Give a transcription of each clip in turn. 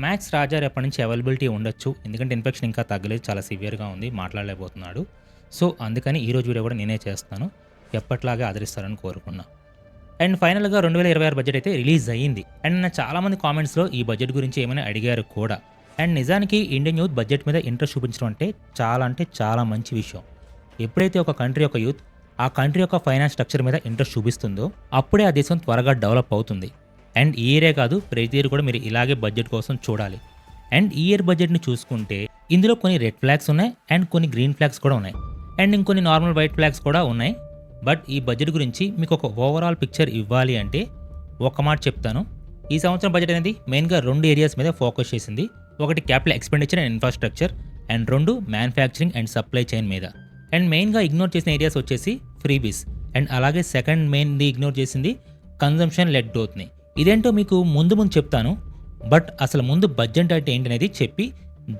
Max రాజా రేపటి నుంచి availability ఉండొచ్చు. ఎందుకంటే ఇన్ఫెక్షన్ ఇంకా తగ్గలేదు. చాలా సివియర్‌గా ఉంది. మాట్లాడలేకపోతున్నాడు. సో, అందుకని ఈరోజు వీడియో కూడా నేనే చేస్తాను. ఎప్పటిలాగే ఆదరిస్తారని కోరుకున్నా. అండ్ ఫైనల్‌గా 2026 బడ్జెట్ అయితే రిలీజ్ అయ్యింది. అండ్ నిన్న చాలామంది కామెంట్స్‌లో ఈ బడ్జెట్ గురించి ఏమైనా అడిగారు కూడా. అండ్ నిజానికి ఇండియన్ యూత్ బడ్జెట్ మీద ఇంట్రెస్ట్ చూపించడం అంటే చాలా మంచి విషయం. ఎప్పుడైతే ఒక కంట్రీ యొక్క యూత్ ఆ కంట్రీ యొక్క ఫైనాన్స్ స్ట్రక్చర్ మీద ఇంట్రెస్ట్ చూపిస్తుందో అప్పుడే ఆ దేశం త్వరగా డెవలప్ అవుతుంది. అండ్ ఈ ఇయరే కాదు, ప్రతి ఇయర్ కూడా మీరు ఇలాగే బడ్జెట్ కోసం చూడాలి. అండ్ ఈ ఇయర్ బడ్జెట్ని చూసుకుంటే ఇందులో కొన్ని రెడ్ ఫ్లాగ్స్ ఉన్నాయి అండ్ కొన్ని గ్రీన్ ఫ్లాగ్స్ కూడా ఉన్నాయి. అండ్ ఇంకొన్ని నార్మల్ వైట్ ఫ్లాగ్స్ కూడా ఉన్నాయి. బట్ ఈ బడ్జెట్ గురించి మీకు ఒక ఓవరాల్ పిక్చర్ ఇవ్వాలి అంటే ఒక మాట చెప్తాను. ఈ సంవత్సరం బడ్జెట్ అనేది మెయిన్గా 2 ఏరియాస్ మీద ఫోకస్ చేసింది. ఒకటి capital expenditure and infrastructure, and 2 manufacturing and supply chain మీద. అండ్ మెయిన్గా ఇగ్నోర్ చేసిన ఏరియాస్ వచ్చేసి ఫ్రీబీస్, అండ్ అలాగే సెకండ్ మెయిన్ది ఇగ్నోర్ చేసింది కన్జంప్షన్ లెడ్ గ్రోత్ని. ఇదేంటో మీకు ముందు చెప్తాను. బట్ అసలు ముందు బడ్జెట్ అంటే ఏంటనేది చెప్పి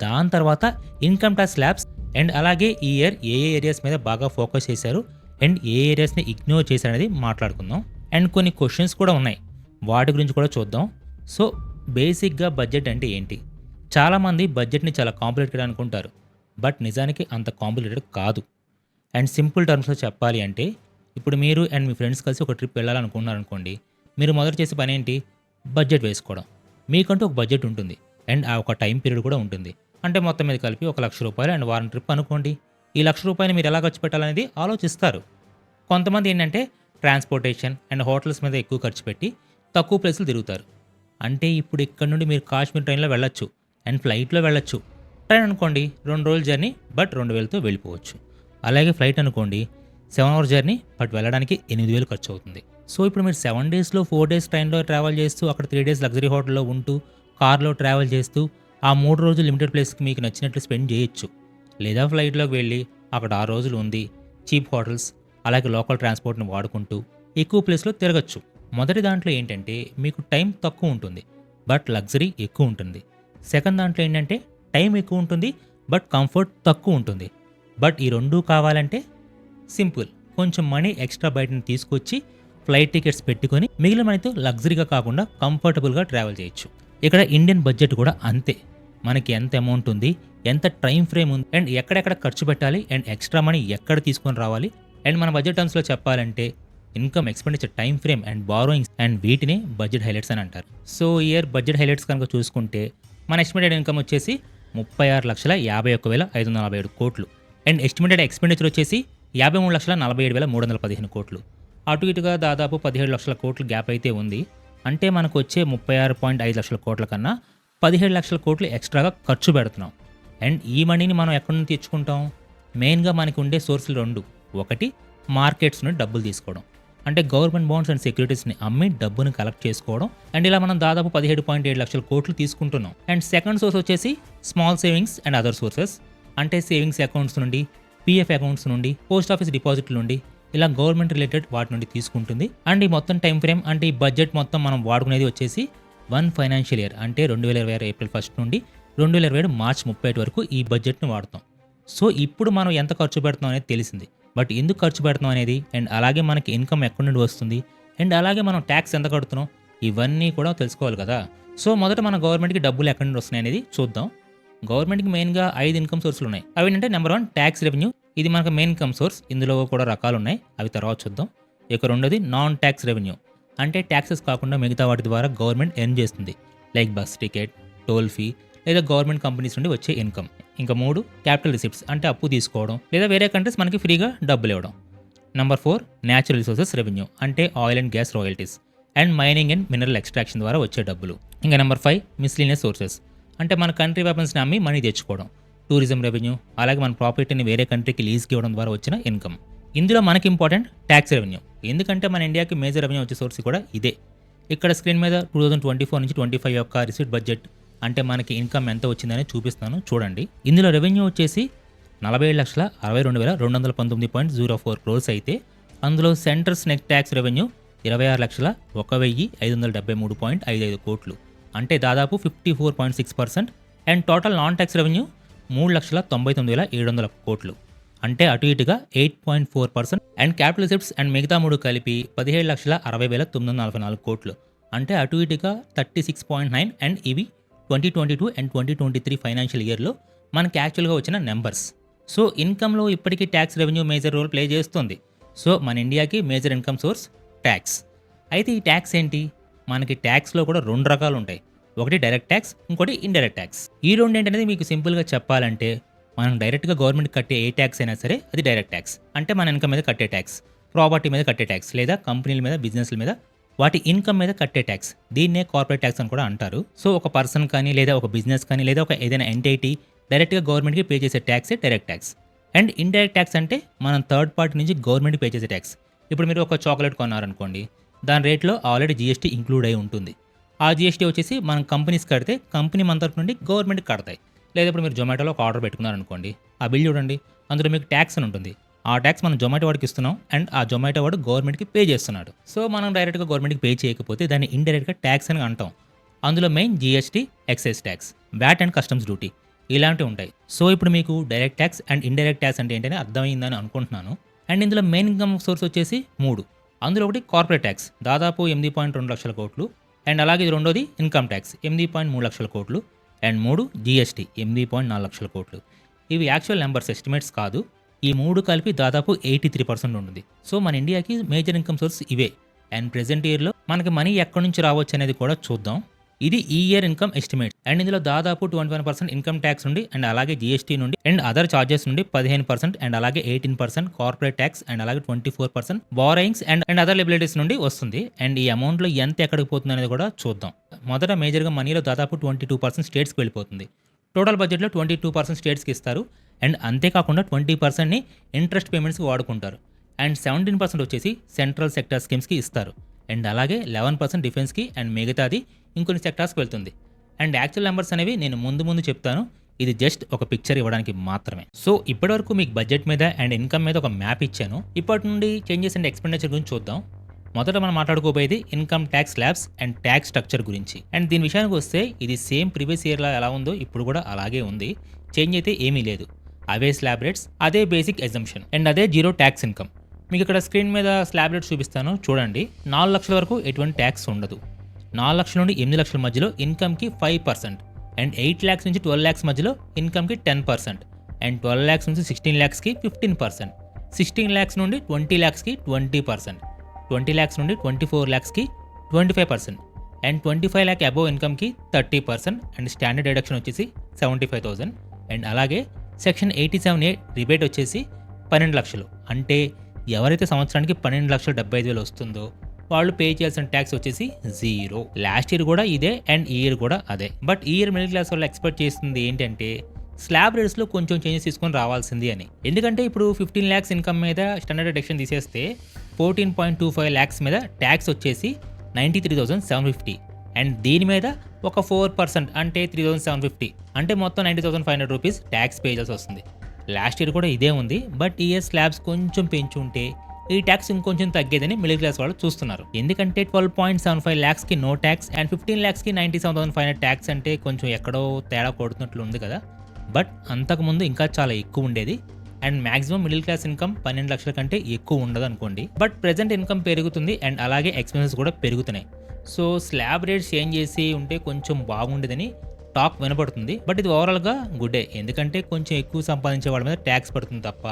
దాని తర్వాత ఇన్కమ్ ట్యాక్స్ స్లాబ్స్ అండ్ అలాగే ఈ ఇయర్ ఏ ఏరియాస్ మీద బాగా ఫోకస్ చేశారు అండ్ ఏ ఏరియాస్ని ఇగ్నోర్ చేశారనేది మాట్లాడుకుందాం. అండ్ కొన్ని క్వశ్చన్స్ కూడా ఉన్నాయి, వాటి గురించి కూడా చూద్దాం. సో బేసిక్గా బడ్జెట్ అంటే ఏంటి? చాలామంది బడ్జెట్ని చాలా కాంప్లికేటెడ్ అనుకుంటారు. బట్ నిజానికి అంత కాంప్లికేటెడ్ కాదు. అండ్ సింపుల్ టర్మ్స్లో చెప్పాలి అంటే ఇప్పుడు మీరు అండ్ మీ ఫ్రెండ్స్ కలిసి ఒక ట్రిప్ వెళ్ళాలనుకున్నారనుకోండి, మీరు మొదట చేసే పని ఏంటి? బడ్జెట్ వేసుకోవడం. మీకంటూ ఒక బడ్జెట్ ఉంటుంది అండ్ ఆ ఒక టైం పీరియడ్ కూడా ఉంటుంది. అంటే మొత్తం మీద కలిపి ₹1,00,000 అండ్ వారం ట్రిప్ అనుకోండి. ఈ ₹1,00,000 మీరు ఎలా ఖర్చు పెట్టాలనేది ఆలోచిస్తారు. కొంతమంది ఏంటంటే ట్రాన్స్పోర్టేషన్ అండ్ హోటల్స్ మీద ఎక్కువ ఖర్చు పెట్టి తక్కువ ప్లేసులు తిరుగుతారు. అంటే ఇప్పుడు ఇక్కడ నుండి మీరు కాశ్మీర్ ట్రైన్లో వెళ్ళొచ్చు అండ్ ఫ్లైట్లో వెళ్ళొచ్చు. ట్రైన్ అనుకోండి 2 రోజుల జర్నీ బట్ 2,000తో వెళ్ళిపోవచ్చు. అలాగే ఫ్లైట్ అనుకోండి 7 అవర్స్ జర్నీ బట్ వెళ్ళడానికి 8,000 ఖర్చు అవుతుంది. సో ఇప్పుడు మీరు 7 డేస్లో 4 డేస్ ట్రైన్లో ట్రావెల్ చేస్తూ అక్కడ 3 డేస్ లగ్జరీ హోటల్లో ఉంటూ కార్లో ట్రావెల్ చేస్తూ ఆ 3 రోజులు లిమిటెడ్ ప్లేస్కి మీకు నచ్చినట్లు స్పెండ్ చేయొచ్చు. లేదా ఫ్లైట్లోకి వెళ్ళి అక్కడ 6 రోజులు ఉంది చీప్ హోటల్స్ అలాగే లోకల్ ట్రాన్స్పోర్ట్ని వాడుకుంటూ ఎక్కువ ప్లేస్లో తిరగచ్చు. మొదటి దాంట్లో ఏంటంటే మీకు టైం తక్కువ ఉంటుంది బట్ లగ్జరీ ఎక్కువ ఉంటుంది. సెకండ్ దాంట్లో ఏంటంటే టైం ఎక్కువ ఉంటుంది బట్ కంఫర్ట్ తక్కువ ఉంటుంది. బట్ ఈ రెండూ కావాలంటే సింపుల్, కొంచెం మనీ ఎక్స్ట్రా బయటని తీసుకొచ్చి ఫ్లైట్ టికెట్స్ పెట్టుకొని మిగిలిన మనీతో లగ్జరీగా కాకుండా కంఫర్టబుల్గా ట్రావెల్ చేయొచ్చు. ఇక్కడ ఇండియన్ బడ్జెట్ కూడా అంతే. మనకి ఎంత అమౌంట్ ఉంది, ఎంత టైం ఫ్రేమ్ ఉంది అండ్ ఎక్కడెక్కడ ఖర్చు పెట్టాలి అండ్ ఎక్స్ట్రా మనీ ఎక్కడ తీసుకొని రావాలి. అండ్ మన బడ్జెట్ టర్మ్స్లో చెప్పాలంటే income, expenditure, time frame and borrowings and వీటిని బడ్జెట్ హైలైట్స్ అని అంటారు. సో ఇయర్ బడ్జెట్ హైలైట్స్ కనుక చూసుకుంటే మన ఎస్టిమేటెడ్ ఇన్కమ్ వచ్చేసి 36,51,547 కోట్లు అండ్ ఎస్టిమేటెడ్ ఎక్స్పెండిచర్ వచ్చేసి 53,47,315 కోట్లు. అటు ఇటుగా దాదాపు 17 లక్షల కోట్లు గ్యాప్ అయితే ఉంది. అంటే మనకు వచ్చే 36.5 లక్షల కోట్ల కన్నా 17 లక్షల కోట్లు ఎక్స్ట్రాగా ఖర్చు పెడుతున్నాం. అండ్ ఈ మనీని మనం ఎక్కడి నుంచి తెచ్చుకుంటాం? మెయిన్గా మనకి ఉండే సోర్సులు 2. ఒకటి మార్కెట్స్ నుండి డబ్బులు తీసుకోవడం, అంటే గవర్నమెంట్ బాండ్స్ అండ్ సెక్యూరిటీస్ని అమ్మి డబ్బును కలెక్ట్ చేసుకోవడం. అండ్ ఇలా మనం దాదాపు 17.7 లక్షల కోట్లు తీసుకుంటున్నాం. అండ్ సెకండ్ సోర్స్ వచ్చేసి small savings and other sources, అంటే సేవింగ్స్ అకౌంట్స్ నుండి, పీఎఫ్ అకౌంట్స్ నుండి, పోస్ట్ ఆఫీస్ డిపాజిట్ల నుండి, ఇలా గవర్నమెంట్ రిలేటెడ్ వాటి నుండి తీసుకుంటుంది. అండ్ ఈ మొత్తం టైం ఫ్రేమ్ అంటే ఈ బడ్జెట్ మొత్తం మనం వాడుకునేది వచ్చేసి 1 ఫైనాన్షియల్ ఇయర్, అంటే 2026 ఏప్రిల్ 1 నుండి 2027 మార్చ్ 31 వరకు ఈ బడ్జెట్ని వాడతాం. సో ఇప్పుడు మనం ఎంత ఖర్చు పెడుతున్నాం అనేది తెలిసింది. బట్ ఎందుకు ఖర్చు పెడుతున్నాం అనేది అండ్ అలాగే మనకి ఇన్కమ్ ఎక్కడి నుండి వస్తుంది అండ్ అలాగే మనం ట్యాక్స్ ఎంత కడుతున్నాం ఇవన్నీ కూడా తెలుసుకోవాలి కదా. సో మొదట మన గవర్నమెంట్కి డబ్బులు ఎక్కడి నుండి వస్తున్నాయి అనేది చూద్దాం. గవర్నమెంట్కి మెయిన్గా 5 ఇన్కమ్ సోర్సులు ఉన్నాయి. అవి ఏంటంటే నెంబర్ 1 ట్యాక్స్ రెవెన్యూ, ఇది మనకు మెయిన్ ఇన్కమ్ సోర్స్. ఇందులో కూడా రకాలు ఉన్నాయి, అవి తర్వాత చూద్దాం. ఇక రెండోది నాన్ ట్యాక్స్ రెవెన్యూ, అంటే ట్యాక్సెస్ కాకుండా మిగతా వాటి ద్వారా గవర్నమెంట్ ఎర్న్ చేస్తుంది, like bus ticket, toll fee లేదా గవర్నమెంట్ కంపెనీస్ నుండి వచ్చే ఇన్కమ్. ఇంకా 3 క్యాపిటల్ రిసిప్ట్స్, అంటే అప్పు తీసుకోవడం లేదా వేరే కంట్రీస్ మనకి ఫ్రీగా డబ్బులు ఇవ్వడం. నెంబర్ 4 న్యాచురల్ రిసోర్సెస్ రెవెన్యూ, అంటే oil and gas royalties and mining and mineral extraction ద్వారా వచ్చే డబ్బులు. ఇంకా నెంబర్ 5 మిస్లీనియస్ సోర్సెస్, అంటే మన కంట్రీ వెపన్స్ని అమ్మి మనీ తెచ్చుకోవడం. టూరిజం రెవెన్యూ, అలాగే మన ప్రాపర్టీని వేరే కంట్రీకి లీజ్కి ఇవ్వడం ద్వారా వచ్చిన ఇన్కమ్. ఇందులో మనకి ఇంపార్టెంట్ ట్యాక్స్ రెవెన్యూ, ఎందుకంటే మన ఇండియాకి మేజర్ రెవెన్యూ వచ్చే సోర్స్ కూడా ఇదే. ఇక్కడ స్క్రీన్ మీద 2024 నుంచి 25 యొక్క రిసీట్ బడ్జెట్, అంటే మనకి ఇన్కమ్ ఎంత వచ్చిందని చూపిస్తాను చూడండి. ఇందులో రెవెన్యూ వచ్చేసి 47,62,219.04 క్రోర్స్ అయితే అందులో సెంట్రల్స్ నెట్ ట్యాక్స్ రెవెన్యూ 26,01,173.55 కోట్లు, అంటే దాదాపు 54.6%. And total non tax revenue 3,99,700 కోట్లు, అంటే అటు ఇటుగా 8.4%. అండ్ క్యాపిటల్ రిసిప్ట్స్ అండ్ మిగతా 3 కలిపి 17,60,944 కోట్లు, అంటే అటు ఇటుగా 36.9%. అండ్ ఇవి 2022 అండ్ 2023 ఫైనాన్షియల్ ఇయర్లో మనకి యాక్చువల్గా వచ్చిన నెంబర్స్. సో ఇన్కంలో ఇప్పటికీ tax revenue major role play చేస్తుంది. సో మన ఇండియాకి మేజర్ ఇన్కమ్ సోర్స్ ట్యాక్స్. అయితే ఈ ట్యాక్స్ ఏంటి? మనకి ట్యాక్స్లో కూడా 2 రకాలు ఉంటాయి. ఒకటి డైరెక్ట్ ట్యాక్స్, ఇంకోటి ఇండైరెక్ట్ ట్యాక్స్. ఈ రెండు ఏంటనేది మీకు సింపుల్గా చెప్పాలంటే, మనం డైరెక్ట్గా గవర్నమెంట్ కట్టే ఏ ట్యాక్స్ అయినా సరే అది డైరెక్ట్ ట్యాక్స్. అంటే మన ఇన్కమ్ మీద కట్టే ట్యాక్స్, ప్రాపర్టీ మీద కట్టే ట్యాక్స్, లేదా కంపెనీల మీద, బిజినెస్ల మీద వాటి ఇన్కమ్ మీద కట్టే ట్యాక్స్. దీన్నే కార్పొరేట్ ట్యాక్స్ అని కూడా అంటారు. సో ఒక పర్సన్ కానీ, లేదా ఒక బిజినెస్ కానీ, లేదా ఒక ఏదైనా ఎంటిటీ డైరెక్ట్గా గవర్నమెంట్కి పే చేసే ట్యాక్సే direct tax. And indirect tax అంటే మనం థర్డ్ పార్టీ నుంచి గవర్నమెంట్కి పే చేసే ట్యాక్స్. ఇప్పుడు మీరు ఒక చాక్లెట్ కొన్నారనుకోండి, దాని రేట్లో ఆల్రెడీ జీఎస్టీ ఇంక్లూడ్ అయి ఉంటుంది. ఆ జీఎస్టీ వచ్చేసి మనం కంపెనీస్ కడితే కంపెనీ మన తరపు నుండి గవర్నమెంట్కి కడతాయి. లేదా ఇప్పుడు మీరు జొమాటోలో ఒక ఆర్డర్ పెట్టుకున్నారనుకోండి, ఆ బిల్ చూడండి, అందులో మీకు ట్యాక్స్ అని ఉంటుంది. ఆ ట్యాక్స్ మనం జొమాటో వాడికి ఇస్తున్నాం అండ్ ఆ జొమాటో వాడు గవర్నమెంట్కి పే చేస్తున్నాడు. సో మనం డైరెక్ట్గా గవర్నమెంట్కి పే చేయకపోతే దాన్ని ఇండైరెక్ట్గా ట్యాక్స్ అని అంటాం. అందులో main GST, excise tax, VAT and customs duty ఇలాంటివి ఉంటాయి. సో ఇప్పుడు మీకు direct tax and indirect tax అంటే ఏంటనే అర్థమైందని అనుకుంటున్నాను. అండ్ ఇందులో మెయిన్ ఇన్కమ్ సోర్స్ వచ్చేసి 3. అందులో ఒకటి కార్పొరేట్ ట్యాక్స్, దాదాపు 8.2 లక్షల కోట్లు. అండ్ అలాగే రెండోది ఇన్కమ్ ట్యాక్స్ 8.3 లక్షల కోట్లు. అండ్ 3 జీఎస్టీ 8.4 లక్షల కోట్లు. ఇవి యాక్చువల్ నెంబర్స్, ఎస్టిమేట్స్ కాదు. ఈ 3 కలిపి దాదాపు 83% ఉంటుంది. సో మన ఇండియాకి మేజర్ ఇన్కమ్ సోర్స్ ఇవే. అండ్ ప్రెజెంట్ ఇయర్లో మనకి మనీ ఎక్కడి నుంచి రావచ్చు అనేది కూడా చూద్దాం. ఇది ఈ ఇయర్ ఇన్కమ్ ఎస్టిమేట్. అండ్ ఇందులో దాదాపు 21% ఇన్కమ్ ట్యాక్స్ నుండి, అండ్ అలాగే జీఎస్టీ నుండి, అండ్ అదర్ చార్జెస్ నుండి 15%, అండ్ అలాగే 18% కార్పొరేట్ ట్యాక్స్, అండ్ అలాగే 24% బారోయింగ్స్ అండ్ అదర్ లెబిలిటీస్ నుండి వస్తుంది. అండ్ ఈ అమౌంట్లో ఎంత ఎక్కడికి పోతుంది అనేది కూడా చూద్దాం. మొదట మేజర్గా మనీలో దాదాపు 22% స్టేట్స్కి వెళ్ళిపోతుంది. టోటల్ బడ్జెట్లో 22% స్టేట్స్కి ఇస్తారు. అండ్ అంతేకాకుండా 20%ని ఇంట్రెస్ట్ పేమెంట్స్కి వాడుకుంటారు. అండ్ 17% వచ్చేసి సెంట్రల్ సెక్టర్ స్కీమ్స్కి ఇస్తారు. అండ్ అలాగే 11% డిఫెన్స్కి, అండ్ మిగతాది ఇంకొన్ని సెక్టార్స్కి వెళ్తుంది. అండ్ యాక్చువల్ నెంబర్స్ అనేవి నేను ముందు చెప్తాను. ఇది జస్ట్ ఒక పిక్చర్ ఇవ్వడానికి మాత్రమే. సో ఇప్పటివరకు మీకు బడ్జెట్ మీద అండ్ ఇన్కమ్ మీద ఒక మ్యాప్ ఇచ్చాను. ఇప్పటి నుండి చేంజెస్ అండ్ ఎక్స్పెండిచర్ గురించి చూద్దాం. మొదట మనం మాట్లాడుకోబోయేది income tax slabs and tax structure గురించి. అండ్ దీని విషయానికి వస్తే ఇది సేమ్ ప్రీవియస్ ఇయర్లో ఎలా ఉందో ఇప్పుడు కూడా అలాగే ఉంది. చేంజ్ అయితే ఏమీ లేదు. అవే స్లాబ్ రేట్స్, అదే బేసిక్ ఎగ్జంప్షన్, అండ్ అదే జీరో ట్యాక్స్ ఇన్కమ్. మీకు ఇక్కడ స్క్రీన్ మీద స్లాబ్ రేట్స్ చూపిస్తాను చూడండి. 4 లక్షల వరకు ఎటువంటి ట్యాక్స్ ఉండదు. 4 లక్షల నుండి 8 లక్షల మధ్యలో ఇన్కమ్కి 5%, అండ్ 8 ల్యాక్స్ నుంచి 12 ల్యాక్స్ మధ్యలో ఇన్కమ్కి 10%, అండ్ 12 ల్యాక్స్ నుంచి 16 ల్యాక్స్కి 15%, 16 ల్యాక్స్ నుండి 20 ల్యాక్స్కి 20%, 20 ల్యాక్స్ నుండి 24 ల్యాక్స్కి 25%, అండ్ 25 ల్యాక్ అబోవ్ ఇన్కమ్కి 30%, అండ్ స్టాండర్డ్ డిడక్షన్ వచ్చేసి 75,000. అండ్ అలాగే సెక్షన్ 87A రిబేట్ వచ్చేసి 12 లక్షలు. అంటే ఎవరైతే సంవత్సరానికి 12,75,000 వస్తుందో వాళ్ళు పే చేయాల్సిన ట్యాక్స్ వచ్చేసి 0. లాస్ట్ ఇయర్ కూడా ఇదే, అండ్ ఈ ఇయర్ కూడా అదే. బట్ ఈ ఇయర్ మిడిల్ క్లాస్ వాళ్ళు ఎక్స్పెక్ట్ చేస్తుంది ఏంటంటే స్లాబ్ రేట్స్లో కొంచెం చేంజెస్ తీసుకొని రావాల్సింది అని. ఎందుకంటే ఇప్పుడు 15 ల్యాక్స్ ఇన్కమ్ మీద స్టాండర్డ్ డిడక్షన్ తీసేస్తే 14.25 ల్యాక్స్ మీద ట్యాక్స్ వచ్చేసి 93,750. అండ్ దీని మీద ఒక 4% అంటే 3,750, అంటే మొత్తం 90,500 రూపీస్ ట్యాక్స్ పే చేయాల్సి వస్తుంది. లాస్ట్ ఇయర్ కూడా ఇదే ఉంది. బట్ ఈ ఇయర్ స్లాబ్స్ కొంచెం పెంచుంటే ఈ ట్యాక్స్ ఇంకొంచెం తగ్గేదని మిడిల్ క్లాస్ వాళ్ళు చూస్తున్నారు. ఎందుకంటే 12.75 ల్యాక్స్కి నో ట్యాక్స్ అండ్ 15 ల్యాక్స్కి 97,500 ట్యాక్స్ అంటే కొంచెం ఎక్కడో తేడా కొడుతున్నట్లు ఉంది కదా. బట్ అంతకుముందు ఇంకా చాలా ఎక్కువ ఉండేది. And maximum middle class income 12 లక్షల కంటే ఎక్కువ ఉండదు అనుకోండి. బట్ ప్రెజెంట్ ఇన్కమ్ పెరుగుతుంది, అండ్ అలాగే ఎక్స్పెన్సెస్ కూడా పెరుగుతున్నాయి. సో స్లాబ్ రేట్స్ చేంజ్ చేసి ఉంటే కొంచెం బాగుండేదని టాక్ వినపడుతుంది. బట్ ఇది ఓవరాల్గా గుడ్డే. ఎందుకంటే కొంచెం ఎక్కువ సంపాదించే వాళ్ళ మీద ట్యాక్స్ పడుతుంది తప్ప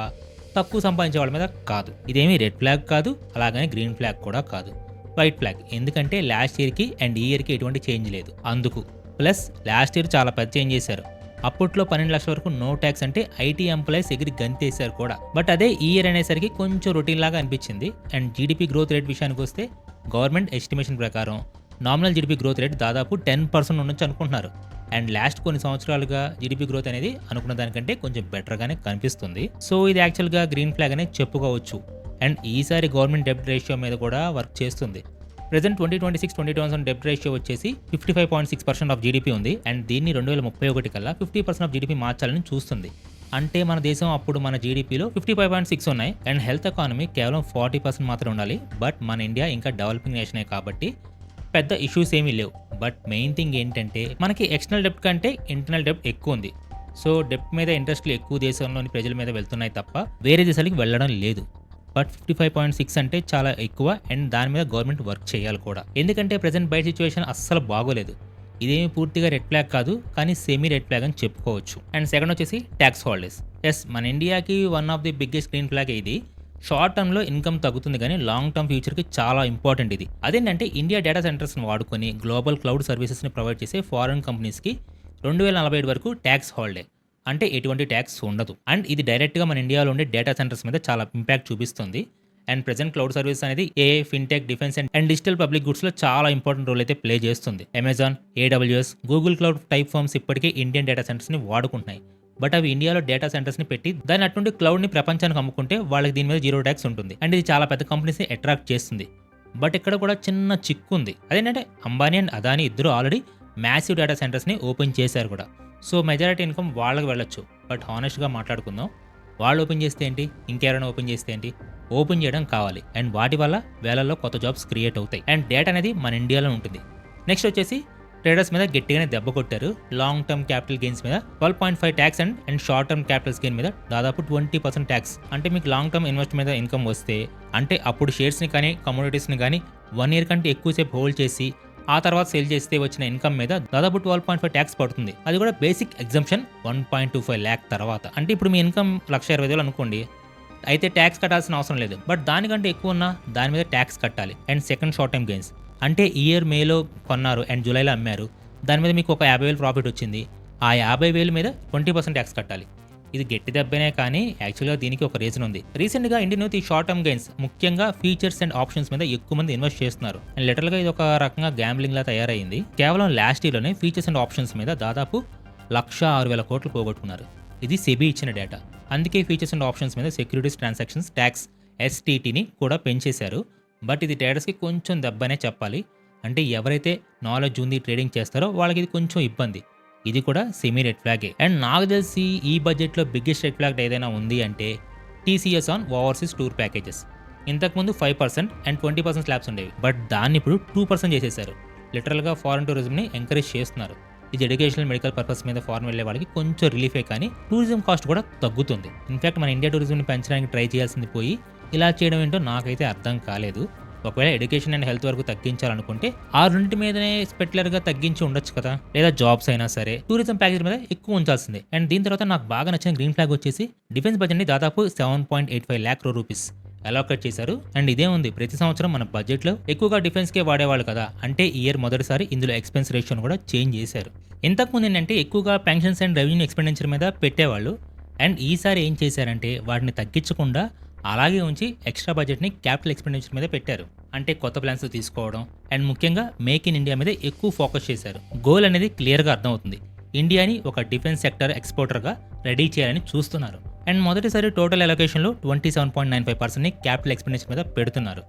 తక్కువ సంపాదించే వాళ్ళ మీద కాదు. ఇదేమీ రెడ్ ఫ్లాగ్ కాదు, అలాగనే గ్రీన్ ఫ్లాగ్ కూడా కాదు, వైట్ ఫ్లాగ్. ఎందుకంటే లాస్ట్ ఇయర్కి అండ్ ఈ ఇయర్కి ఎటువంటి చేంజ్ లేదు అందుకు. ప్లస్ లాస్ట్ ఇయర్ చాలా పెద్ద చేంజ్ చేశారు. అప్పట్లో 12 లక్షల వరకు నో ట్యాక్స్ అంటే ఐటీ ఎంప్లాయీస్ ఎగిరి గంతేశారు కూడా. బట్ అదే ఈ ఇయర్ అనేసరికి కొంచెం రొటీన్ లాగా అనిపించింది. అండ్ జీడిపి గ్రోత్ రేట్ విషయానికి వస్తే గవర్నమెంట్ ఎస్టిమేషన్ ప్రకారం నామినల్ జీడిపి గ్రోత్ రేట్ దాదాపు 10% ఉండొచ్చు అనుకుంటున్నారు. అండ్ లాస్ట్ కొన్ని సంవత్సరాలుగా జీడిపి గ్రోత్ అనేది అనుకున్న దానికంటే కొంచెం బెటర్గానే కనిపిస్తుంది. సో ఇది యాక్చువల్గా గ్రీన్ ఫ్లాగ్ అనే చెప్పుకోవచ్చు. అండ్ ఈసారి గవర్నమెంట్ డెబ్ట్ రేషియో మీద కూడా వర్క్ చేస్తుంది. ప్రెజెంట్ 2026-2027 డెబ్ట్ రేషియో వచ్చేసి 55.6% ఆఫ్ జీడిపి ఉంది. అండ్ దీన్ని 2031 కల్లా 50% ఆఫ్ జీడిపి మార్చాలని చూస్తుంది. అంటే మన దేశం అప్పుడు మన జీడిపిలో 55.6 ఉన్నాయి. అండ్ హెల్త్ ఎకానమీ కేవలం 40% మాత్రమే ఉండాలి. బట్ మన ఇండియా ఇంకా డెవలపింగ్ నేషనే కాబట్టి పెద్ద ఇష్యూస్ ఏమీ లేవు. బట్ మెయిన్ థింగ్ ఏంటంటే మనకి ఎక్స్టర్నల్ డెబ్ట్ కంటే ఇంటర్నల్ డెబ్ట్ ఎక్కువ ఉంది. సో డెబ్ట్ మీద ఇంట్రెస్ట్లు ఎక్కువ దేశంలోని ప్రజల మీద వెళ్తున్నాయి తప్ప వేరే దేశాలకి వెళ్ళడం లేదు. బట్ 55.6 అంటే చాలా ఎక్కువ. అండ్ దాని మీద గవర్నమెంట్ వర్క్ చేయాలి కూడా. ఎందుకంటే ప్రెజెంట్ బయట సిచ్యువేషన్ అస్సలు బాగోలేదు. ఇదేమి పూర్తిగా రెడ్ ఫ్లాగ్ కాదు, కానీ సెమీ రెడ్ ఫ్లాగ్ అని చెప్పుకోవచ్చు. అండ్ సెకండ్ వచ్చేసి ట్యాక్స్ హాలిడేస్. ఎస్, మన ఇండియాకి one of the biggest green flag ఇది. షార్ట్ టర్మ్లో ఇన్కమ్ తగ్గుతుంది, కానీ లాంగ్ టర్మ్ ఫ్యూచర్కి చాలా ఇంపార్టెంట్ ఇది. అదేంటంటే ఇండియా డేటా సెంటర్స్ని వాడుకొని గ్లోబల్ క్లౌడ్ సర్వీసెస్ని ప్రొవైడ్ చేసే ఫారెన్ కంపెనీస్కి 2047 వరకు ట్యాక్స్ హాలిడే, అంటే ఎటువంటి ట్యాక్స్ ఉండదు. అండ్ ఇది డైరెక్ట్గా మన ఇండియాలో ఉండే డేటా సెంటర్స్ మీద చాలా ఇంపాక్ట్ చూపిస్తుంది. అండ్ ప్రెజెంట్ క్లౌడ్ సర్వీస్ అనేది AI, fintech, defence and digital public గుడ్స్లో చాలా ఇంపార్టెంట్ రోల్ అయితే ప్లే చేస్తుంది. Amazon, AWS, Google cloud type firms ఇప్పటికే ఇండియన్ డేటా సెంటర్స్ని వాడుకుంటున్నాయి. బట్ అవి ఇండియాలో డేటా సెంటర్స్ని పెట్టి దాని అటువంటి క్లౌడ్ని ప్రపంచానికి అమ్ముకుంటే వాళ్ళకి దీని మీద 0 ట్యాక్స్ ఉంటుంది. అండ్ ఇది చాలా పెద్ద కంపెనీస్ని అట్రాక్ట్ చేస్తుంది. బట్ ఇక్కడ కూడా చిన్న చిక్కు ఉంది. అదేంటంటే అంబానీ అండ్ అదానీ ఇద్దరు ఆల్రెడీ మ్యాసివ్ డేటా సెంటర్స్ని ఓపెన్ చేశారు కూడా. సో మెజారిటీ ఇన్కమ్ వాళ్ళకి వెళ్ళొచ్చు. బట్ హానెస్ట్గా మాట్లాడుకుందాం, వాళ్ళు ఓపెన్ చేస్తే ఏంటి, ఇంకెవరైనా ఓపెన్ చేస్తే ఏంటి, ఓపెన్ చేయడం కావాలి. అండ్ వాటి వల్ల వేలల్లో కొత్త జాబ్స్ క్రియేట్ అవుతాయి. అండ్ డేటా అనేది మన ఇండియాలో ఉంటుంది. నెక్స్ట్ వచ్చేసి ట్రేడర్స్ మీద గట్టిగానే దెబ్బ కొట్టారు. లాంగ్ టర్మ్ క్యాపిటల్ గెయిన్స్ మీద 12.5 tax and short term capital gain మీద దాదాపు 20% ట్యాక్స్. అంటే మీకు లాంగ్ టర్మ్ ఇన్వెస్ట్ మీద ఇన్కమ్ వస్తే, అంటే అప్పుడు షేర్స్ని కానీ కమోడిటీస్ని కానీ 1 year కంటే ఎక్కువసేపు హోల్డ్ చేసి ఆ తర్వాత సేల్ చేస్తే వచ్చిన ఇన్కమ్ మీద దాదాపు 12.5 ట్యాక్స్ పడుతుంది. అది కూడా బేసిక్ ఎగ్జంప్షన్ 1.25 lakh తర్వాత. అంటే ఇప్పుడు మీ ఇన్కమ్ 1,20,000 అనుకోండి, అయితే ట్యాక్స్ కట్టాల్సిన అవసరం లేదు. బట్ దానికంటే ఎక్కువ ఉన్నా దాని మీద ట్యాక్స్ కట్టాలి. And second short term gains, అంటే ఇయర్ మేలో కొన్నారు అండ్ జూలైలో అమ్మారు, దాని మీద మీకు ఒక 50,000 ప్రాఫిట్ వచ్చింది, ఆ 50,000 మీద 20% ట్యాక్స్ కట్టాలి. ఇది గట్టి దెబ్బనే, కానీ యాక్చువల్గా దీనికి ఒక రీజన్ ఉంది. రీసెంట్గా ఇండియన్ యూత్ ఈ షార్ట్ టర్మ్ గెయిన్స్, ముఖ్యంగా ఫీచర్స్ అండ్ ఆప్షన్స్ మీద ఎక్కువ మంది ఇన్వెస్ట్ చేస్తున్నారు. అండ్ లిటరల్గా ఇది ఒక రకంగా గ్యాంబ్లింగ్ లా తయారైంది. కేవలం లాస్ట్ ఇయర్లోనే ఫీచర్స్ అండ్ ఆప్షన్స్ మీద దాదాపు 1,06,000 కోట్లు పోగొట్టుకున్నారు. ఇది సెబీ ఇచ్చిన డేటా. అందుకే ఫీచర్స్ అండ్ ఆప్షన్స్ మీద సెక్యూరిటీస్ ట్రాన్సాక్షన్స్ ట్యాక్స్ STTని కూడా పెంచేశారు. బట్ ఇది ట్రేడర్స్కి కొంచెం దెబ్బనే చెప్పాలి. అంటే ఎవరైతే నాలెడ్జ్ ఉంది ట్రేడింగ్ చేస్తారో వాళ్ళకి ఇది కొంచెం ఇబ్బంది. ఇది కూడా సెమీ రెడ్ ఫ్లాగే. అండ్ నాకు తెలిసి ఈ బడ్జెట్లో బిగ్గెస్ట్ రెడ్ ఫ్లాగ్ ఏదైనా ఉంది అంటే TCS on overseas tour packages. ఇంతకుముందు 5% అండ్ 20% స్లాబ్స్ ఉండేవి, బట్ దాన్ని ఇప్పుడు 2% చేసేశారు. లిటరల్గా ఫారెన్ టూరిజంని ఎంకరేజ్ చేస్తున్నారు. ఇది ఎడ్యుకేషనల్, మెడికల్ పర్పస్ మీద ఫారెన్ వెళ్ళే వాళ్ళకి కొంచెం రిలీఫే, కానీ టూరిజం కాస్ట్ కూడా తగ్గుతుంది. ఇన్ఫాక్ట్ మన ఇండియా టూరిజంని పెంచడానికి ట్రై చేయాల్సింది పోయి ఇలా చేయడం ఏంటో నాకైతే అర్థం కాలేదు. ఒకవేళ ఎడ్యుకేషన్ అండ్ హెల్త్ వరకు తగ్గించాలనుకుంటే ఆ రెండింటి మీదనే స్పెక్యులర్గా తగ్గించి ఉండొచ్చు కదా, లేదా జాబ్స్ అయినా సరే టూరిజం ప్యాకేజ్ మీద ఎక్కువ ఉంచాల్సిందే. అండ్ దీని తర్వాత నాకు బాగా నచ్చిన గ్రీన్ ఫ్లాగ్ వచ్చేసి డిఫెన్స్ బడ్జెట్ని దాదాపు 7.85 lakh crore rupees అలోకేట్ చేశారు. అండ్ ఇదే ఉంది, ప్రతి సంవత్సరం మన బడ్జెట్లో ఎక్కువగా డిఫెన్స్కే వాడేవాళ్ళు కదా, అంటే ఈ ఇయర్ మొదటిసారి ఇందులో ఎక్స్పెన్స్ రేషియోను కూడా చేంజ్ చేశారు. ఇంతకుముందు ఏంటంటే ఎక్కువగా పెన్షన్స్ అండ్ రెవెన్యూ ఎక్స్పెండిచర్ మీద పెట్టేవాళ్ళు. అండ్ ఈసారి ఏం చేశారంటే వాటిని తగ్గించకుండా అలాగే ఉంచి ఎక్స్ట్రా బడ్జెట్ని క్యాపిటల్ ఎక్స్పెండిచర్ మీద పెట్టారు. అంటే కొత్త ప్లాన్స్ తీసుకోవడం అండ్ ముఖ్యంగా మేక్ ఇన్ ఇండియా మీద ఎక్కువ ఫోకస్ చేశారు. గోల్ అనేది క్లియర్గా అర్థమవుతుంది, ఇండియాని ఒక డిఫెన్స్ సెక్టర్ ఎక్స్పోర్టర్గా రెడీ చేయాలని చూస్తున్నారు. అండ్ మొదటిసారి టోటల్ అలొకేషన్లో 27.95%ని క్యాపిటల్ ఎక్స్పెండిచర్ మీద పెడుతున్నారు.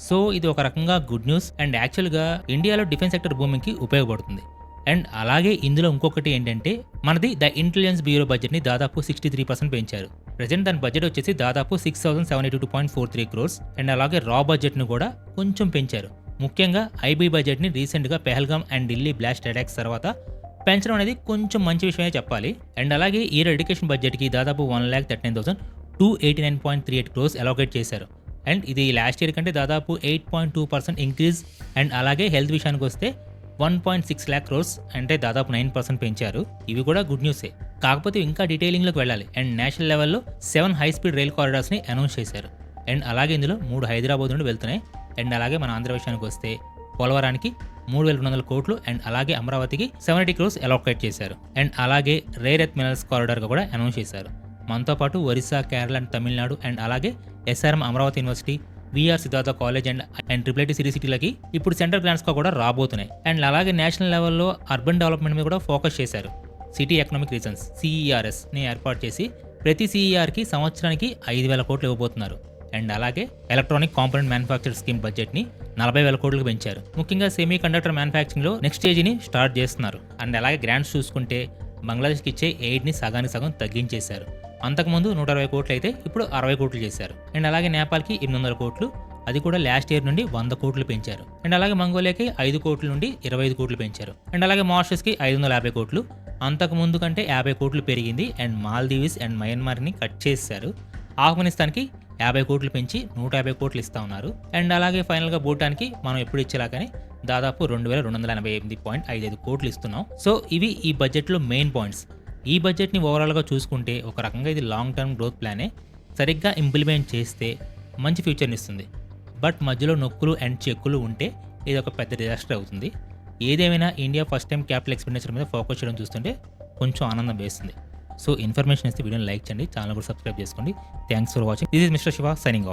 సో ఇది ఒక రకంగా గుడ్ న్యూస్. అండ్ యాక్చువల్గా ఇండియాలో డిఫెన్స్ సెక్టర్ భూమికి ఉపయోగపడుతుంది. అండ్ అలాగే ఇందులో ఇంకొకటి ఏంటంటే మనది ద ఇంటెలిజెన్స్ బ్యూరో బడ్జెట్ని దాదాపు 63% పెంచారు. ప్రజెంట్ దాని బడ్జెట్ వచ్చేసి దాదాపు 6,782.43 crores. అండ్ అలాగే రా బడ్జెట్ను కూడా కొంచెం పెంచారు. ముఖ్యంగా IB బడ్జెట్ని రీసెంట్గా Pahalgam and Delhi blast attacks తర్వాత పెంచడం అనేది కొంచెం మంచి విషయమే చెప్పాలి. అండ్ అలాగే ఈ ఎడ్యుకేషన్ బడ్జెట్కి దాదాపు 1,39,289.38 crores అలోకేట్ చేశారు. అండ్ ఇది లాస్ట్ ఇయర్ కంటే దాదాపు 8.2% ఇంక్రీజ్. అండ్ అలాగే హెల్త్ విషయానికి వస్తే 1.6 lakh crores, అంటే దాదాపు 9% పెంచారు. ఇవి కూడా గుడ్ న్యూసే. కాకపోతే ఇంకా డీటెయిలింగ్లోకి వెళ్ళాలి. అండ్ నేషనల్ లెవెల్లో 7 హై స్పీడ్ రైల్ కారిడార్స్ని అనౌన్స్ చేశారు. అండ్ అలాగే ఇందులో 3 హైదరాబాద్ నుండి వెళ్తున్నాయి. అండ్ అలాగే మన ఆంధ్ర విషయానికి వస్తే పోలవరానికి 3,200 కోట్లు అండ్ అలాగే అమరావతికి 70 crores అలోకేట్ చేశారు. అండ్ అలాగే రేర్ ఎర్త్ మినరల్స్ కారిడార్గా కూడా అనౌన్స్ చేశారు. మనతో పాటు ఒరిస్సా, కేరళ అండ్ తమిళనాడు అండ్ అలాగే SRM Amaravati university, VR Siddhartha college and IIT city సిటీలకి ఇప్పుడు సెంట్రల్ గ్రాంట్స్గా కూడా రాబోతున్నాయి. అండ్ అలాగే నేషనల్ లెవెల్లో అర్బన్ డెవలప్మెంట్ మీద కూడా ఫోకస్ చేశారు. సిటీ ఎకనామిక్ రీజన్స్ CERSని ఏర్పాటు చేసి ప్రతి CERకి సంవత్సరానికి 5,000 కోట్లు ఇవ్వబోతున్నారు. అండ్ అలాగే ఎలక్ట్రానిక్ కాంపోనెంట్ మ్యానుఫ్యాక్చర్ స్కీమ్ బడ్జెట్ని 40,000 కోట్లకు పెంచారు. ముఖ్యంగా సెమీ కండక్టర్ మ్యానుఫ్యాక్చరింగ్లో నెక్స్ట్ స్టేజ్ని స్టార్ట్ చేస్తున్నారు. అండ్ అలాగే గ్రాంట్స్ చూసుకుంటే బంగ్లాదేశ్కి ఇచ్చే ఎయిడ్ని సగానికి సగం తగ్గించేశారు. అంతకుముందు 120 కోట్లు అయితే ఇప్పుడు 60 కోట్లు చేశారు. అండ్ అలాగే నేపాల్కి 800 కోట్లు, అది కూడా లాస్ట్ ఇయర్ నుండి 100 కోట్లు పెంచారు. అండ్ అలాగే మంగోలియాకి 5 కోట్ల నుండి 25 కోట్లు పెంచారు. అండ్ అలాగే మారిషస్కి 550 కోట్లు, అంతకు ముందు కంటే 50 కోట్లు పెరిగింది. అండ్ మాల్దీవ్స్ అండ్ మయన్మార్ని కట్ చేశారు. ఆఫ్ఘనిస్తాన్కి 50 కోట్లు పెంచి 150 కోట్లు ఇస్తా ఉన్నారు. అండ్ అలాగే ఫైనల్గా భూటాన్కి మనం ఎప్పుడు ఇచ్చేలాగానే దాదాపు 2288.55 కోట్లు ఇస్తున్నాం. సో ఇవి ఈ బడ్జెట్‌లో మెయిన్ పాయింట్స్. ఈ బడ్జెట్‌ని ఓవరాల్‌గా చూసుకుంటే ఒక రకంగా ఇది లాంగ్ టర్మ్ గ్రోత్ ప్లానే. సరిగ్గా ఇంప్లిమెంట్ చేస్తే మంచి ఫ్యూచర్‌ని ఇస్తుంది. బట్ మధ్యలో నొక్కులు అండ్ చెక్కులు ఉంటే ఇది ఒక పెద్ద డిజాస్టర్ అవుతుంది. ఏదేమైనా India first time capital expenditure మీద ఫోకస్ చేయడం చూస్తుంటే కొంచెం ఆనందం వేస్తుంది. సో ఇన్ఫర్మేషన్ ఇస్తే వీడియోని లైక్ చేయండి. ఛానల్ కూడా సబ్స్క్రైబ్ చేసుకోండి. Thanks for watching. This is mister Shiva signing off.